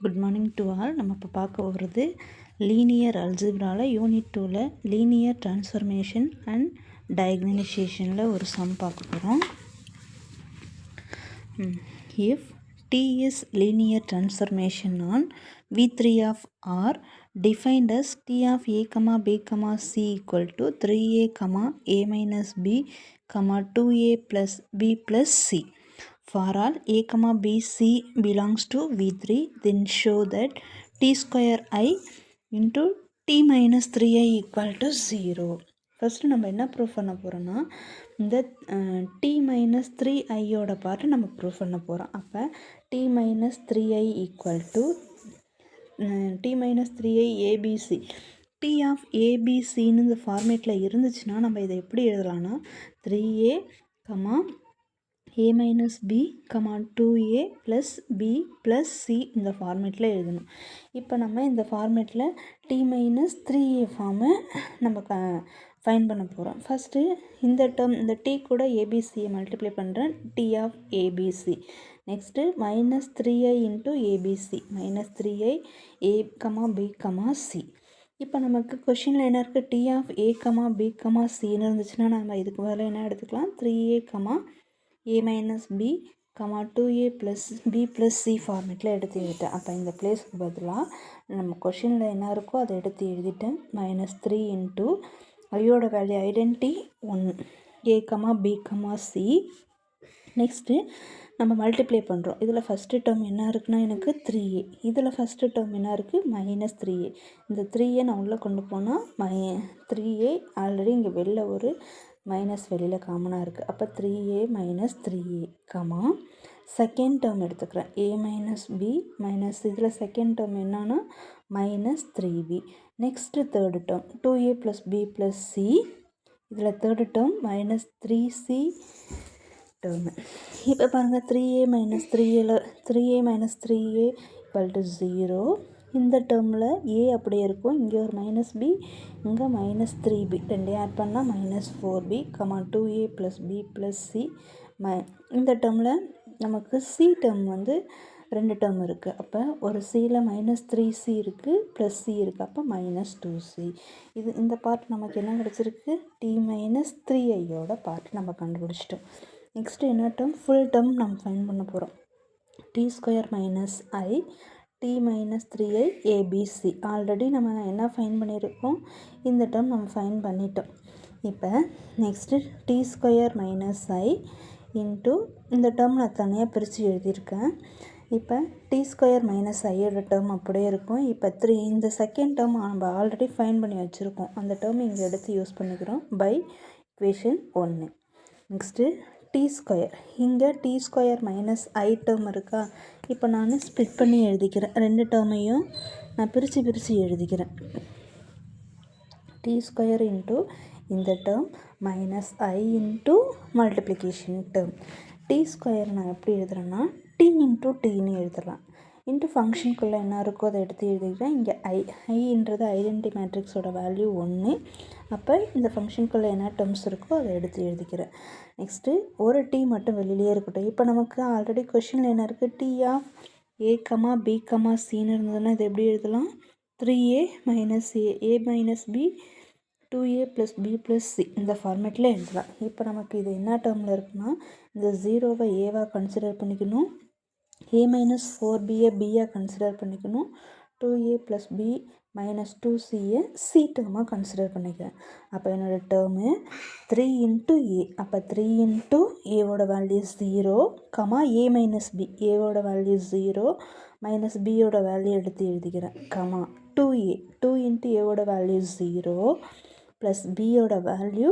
Good morning to all. நம்ம இப்போ பார்க்க போகிறது லீனியர் அல்ஜிப்ராவில் யூனிட் 2ல் லீனியர் ட்ரான்ஸ்ஃபர்மேஷன் அண்ட் டயகனைசேஷனில் ஒரு சம் பார்க்க போகிறோம். If T is linear transformation on V3 of R defined as T of A, B, C equal to 3A, A minus B, 2A plus B plus C. For all A, B, C belongs to V3, then show that T square I into T minus 3I equal to 0. First நம்ம என்ன proof பண்ண போகிறோன்னா இந்த T minus 3iயோட பார்ட்டை நம்ம proof பண்ண போகிறோம். அப்போ T minus 3i equal to T minus 3i ABC. T of ABCன்னு இந்த ஃபார்மேட்டில் இருந்துச்சுன்னா நம்ம இதை எப்படி எழுதலாம்னா 3A, A minus B, 2A plus B plus C இந்த ஃபார்மேட்டில் எழுதணும். இப்போ நம்ம இந்த ஃபார்மேட்டில் T minus 3A ஃபார்மை நம்ம ஃபைண்ட் பண்ண போகிறோம். ஃபஸ்ட்டு இந்த டேர்ம் இந்த T கூட ABCயை மல்டிப்ளை பண்ணுறேன், T of ABC. Next minus 3I into ABC, minus 3I A, B, C. இப்போ நமக்கு கொஷினில் என்ன இருக்குது, T of A, B, Cன்னு இருந்துச்சுன்னா நம்ம இதுக்கு மேலே என்ன எடுத்துக்கலாம், 3A, A minus B, 2A plus B plus C ஃபார்மேட்டில் எடுத்து எழுதிட்டேன். அப்போ இந்த பிளேஸ்க்கு பதிலாக நம்ம கொஷினில் என்ன இருக்கோ அதை எடுத்து எழுதிட்டேன். minus 3 into ஐயோட value identity 1, A, B, C. Next நம்ம மல்டிப்ளை பண்ணுறோம். இதில் ஃபஸ்ட்டு டேர்ம் என்ன இருக்குன்னா எனக்கு 3A, இதில் ஃபஸ்ட்டு டேர்ம் என்ன இருக்குது minus 3A. இந்த 3A நான் உள்ளே கொண்டு போனால் 3A ஆல்ரெடி இங்கே வெளில ஒரு மைனஸ் வெளியில் காமனாக இருக்குது. அப்போ 3A minus 3A, second term எடுத்துக்கிறேன் A minus B மைனஸ் இதில் செகண்ட் டேர்ம் என்னன்னா minus 3B. Next third term 2A plus B plus C, இதில் third term minus 3C term. இப்போ பாருங்கள் 3A minus 3A equal to 0. இந்த டேர்மில் A அப்படியே இருக்கும், இங்கே ஒரு மைனஸ் B, இங்கே minus 3B, ரெண்டையும் ஆட் பண்ணால் minus 4B, 2A plus B plus C. இந்த டேர்மில் நமக்கு C டேர்ம் வந்து ரெண்டு டேர்ம் இருக்குது. அப்போ ஒரு Cயில் minus 3C இருக்குது ப்ளஸ் C இருக்குது, அப்போ minus 2C. இந்த பார்ட் நமக்கு என்ன கிடச்சிருக்கு, T minus 3iயோட பார்ட் நம்ம கண்டுபிடிச்சிட்டோம். நெக்ஸ்ட்டு என்ன டேர்ம், ஃபுல் டேர்ம் நம்ம ஃபைண்ட் பண்ண போகிறோம். T square minus I, T minus 3i ABC. Already நம்ம என்ன ஃபைண்ட் பண்ணியிருக்கோம், இந்த டேர்ம் நம்ம ஃபைண்ட் பண்ணிட்டோம். இப்போ next T square minus I into இந்த டேர்ம் நான் தனியாக பிரித்து எழுதியிருக்கேன். இப்போ T ஸ்கொயர் மைனஸ் ஐயோட டேர்ம் அப்படியே இருக்கும். இப்போ இந்த செகண்ட் டேர்ம் நம்ம ஆல்ரெடி ஃபைண்ட் பண்ணி வச்சுருக்கோம், அந்த டேர்ம் இங்கே எடுத்து யூஸ் பண்ணிக்கிறோம் by equation 1. Next T square, இங்கே T square minus I term இருக்கா, இப்போ நான் ஸ்ப்ளிட் பண்ணி எழுதிக்கிறேன். ரெண்டு டேர்மையும் நான் பிரித்து எழுதிக்கிறேன். T ஸ்கொயர் இன்ட்டு இந்த term minus I into multiplication term. T square நான் எப்படி எழுதுறேன்னா T இன்ட்டு Tன்னு எழுதலாம். இன்ட்டு ஃபங்க்ஷனுக்குள்ளே என்ன இருக்கோ அதை எடுத்து எழுதிக்கிறேன். இங்கே ஐன்றது ஐடென்டி மேட்ரிக்ஸோட வேல்யூ 1. அப்போ இந்த ஃபங்க்ஷனுக்குள்ளே என்ன டேர்ம்ஸ் இருக்கோ அதை எடுத்து எழுதிக்கிறேன். நெக்ஸ்ட்டு ஒரு T மட்டும் வெளியிலே இருக்கட்டும். இப்போ நமக்கு ஆல்ரெடி கொஷினில் என்ன இருக்குது, T of A, B, Cன்னு இருந்ததுன்னா இது எப்படி எழுதலாம், 3A minus A minus B, 2A plus B plus C இந்த ஃபார்மேட்டில் எழுதலாம். இப்போ நமக்கு இது என்ன டேர்மில் இருக்குன்னா, இந்த 0வை ஏவாக கன்சிடர் பண்ணிக்கணும், A minus 4Bயை Bயாக கன்சிடர் பண்ணிக்கணும், 2A plus B minus 2Cயை C டேர்மாக கன்சிடர் பண்ணிக்கிறேன். அப்போ என்னோடய டேர்மு 3 into A. அப்போ 3 into Aவோட வேல்யூ 0, A minus B, Aவோட வேல்யூ 0 மைனஸ் Bயோட வேல்யூ எடுத்து எழுதிக்கிறேன், 2A, 2 into Aவோட வேல்யூ 0 ப்ளஸ் Bயோட value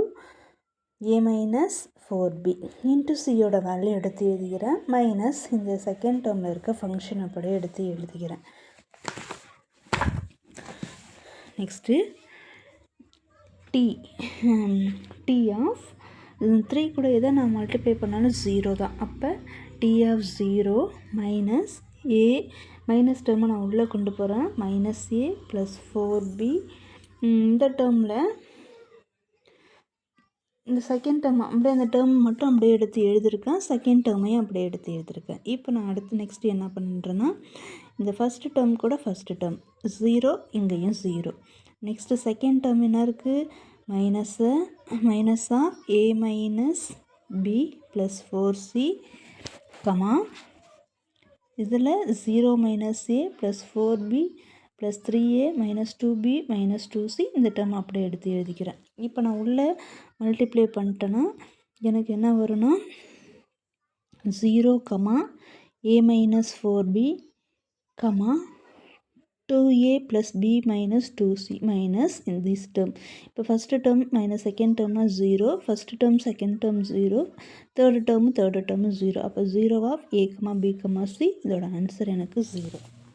A minus 4B into Cயோட வேல்யூ எடுத்து எழுதிக்கிறேன், மைனஸ் இந்த செகண்ட் டேர்மில் இருக்க ஃபங்க்ஷன் அப்படியே எடுத்து எழுதிக்கிறேன். நெக்ஸ்ட்டு T ஆஃப் 3 கூட எதை நான் மல்டிப்ளை பண்ணாலும் 0 தான். அப்போ T of 0 minus A, minus டேர்மை நான் உள்ளே கொண்டு போகிறேன், மைனஸ் A ப்ளஸ் 4B. இந்த டேர்மில் இந்த செகண்ட் டேர்ம் அப்படியே அந்த டேர்ம் மட்டும் அப்படியே எடுத்து எழுதியிருக்கேன், செகண்ட் டேர்மையும் அப்படியே எடுத்து எழுதியிருக்கேன். இப்போ நான் அடுத்து நெக்ஸ்ட்டு என்ன பண்ணுறேன்னா, இந்த ஃபஸ்ட்டு டேர்ம் கூட ஃபஸ்ட்டு டேர்ம் 0, இங்கேயும் 0. நெக்ஸ்ட்டு செகண்ட் டேர்ம் என்ன இருக்குது? Minus of a minus b plus 4c, comma இதில் 0 minus a plus 4b plus 3a minus 2b minus 2c. இந்த டேர்ம் அப்படியே எடுத்து எழுதிக்கிறேன். இப்போ நான் உள்ளே மல்டிப்ளை பண்ணிட்டேன்னா எனக்கு என்ன வரும்னா 0, a minus 4b, 2a plus b minus 2c minus in this term. இப்போ ஃபஸ்ட்டு டேர்ம் மைனஸ் செகண்ட் டேர்ம்னா 0, first term second term 0, third term 0. அப்போ 0 ஆஃப் a, b, c. இதோட ஆன்சர் எனக்கு 0.